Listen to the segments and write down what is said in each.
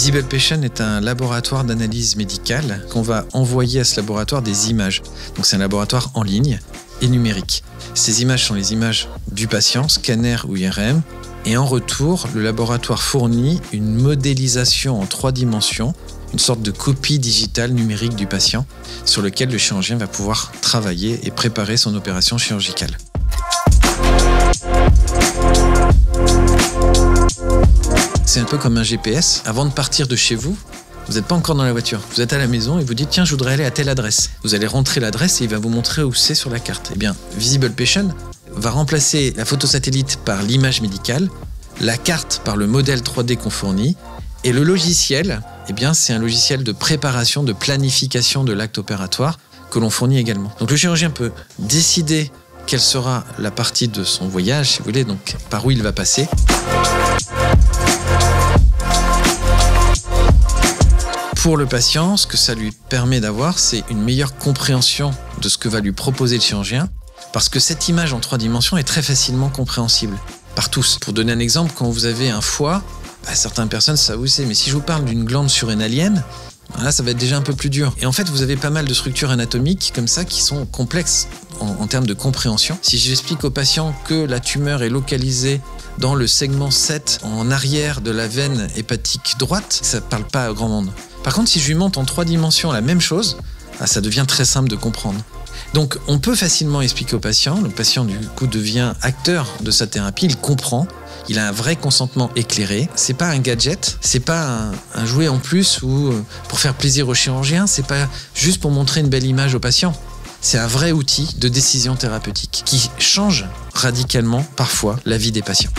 Visible Patient est un laboratoire d'analyse médicale qu'on va envoyer à ce laboratoire des images. Donc c'est un laboratoire en ligne et numérique. Ces images sont les images du patient, scanner ou IRM, et en retour, le laboratoire fournit une modélisation en 3 dimensions, une sorte de copie digitale numérique du patient sur lequel le chirurgien va pouvoir travailler et préparer son opération chirurgicale. C'est un peu comme un GPS. Avant de partir de chez vous, vous n'êtes pas encore dans la voiture. Vous êtes à la maison et vous dites « Tiens, je voudrais aller à telle adresse ». Vous allez rentrer l'adresse et il va vous montrer où c'est sur la carte. Eh bien, Visible Patient va remplacer la photo satellite par l'image médicale, la carte par le modèle 3D qu'on fournit, et le logiciel, eh bien, c'est un logiciel de préparation, de planification de l'acte opératoire que l'on fournit également. Donc le chirurgien peut décider quelle sera la partie de son voyage, si vous voulez, donc par où il va passer. Pour le patient, ce que ça lui permet d'avoir, c'est une meilleure compréhension de ce que va lui proposer le chirurgien, parce que cette image en 3 dimensions est très facilement compréhensible par tous. Pour donner un exemple, quand vous avez un foie, certaines personnes, ça vous sait, mais si je vous parle d'une glande surrénalienne, là, ça va être déjà un peu plus dur. Et en fait, vous avez pas mal de structures anatomiques comme ça qui sont complexes en termes de compréhension. Si j'explique au patient que la tumeur est localisée dans le segment 7 en arrière de la veine hépatique droite, ça ne parle pas à grand monde. Par contre, si je lui montre en 3 dimensions la même chose, ça devient très simple de comprendre. Donc, on peut facilement expliquer au patient. Le patient, du coup, devient acteur de sa thérapie. Il comprend. Il a un vrai consentement éclairé. C'est pas un gadget. C'est pas un jouet en plus ou pour faire plaisir au chirurgien. C'est pas juste pour montrer une belle image au patient. C'est un vrai outil de décision thérapeutique qui change radicalement, parfois, la vie des patients.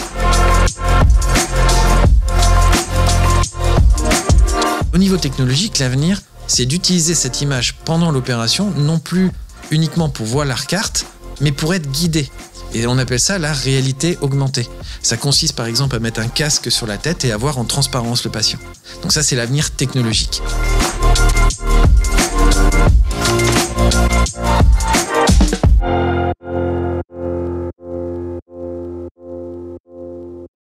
Au niveau technologique, l'avenir, c'est d'utiliser cette image pendant l'opération, non plus uniquement pour voir la carte, mais pour être guidé. Et on appelle ça la réalité augmentée. Ça consiste par exemple à mettre un casque sur la tête et à voir en transparence le patient. Donc ça, c'est l'avenir technologique.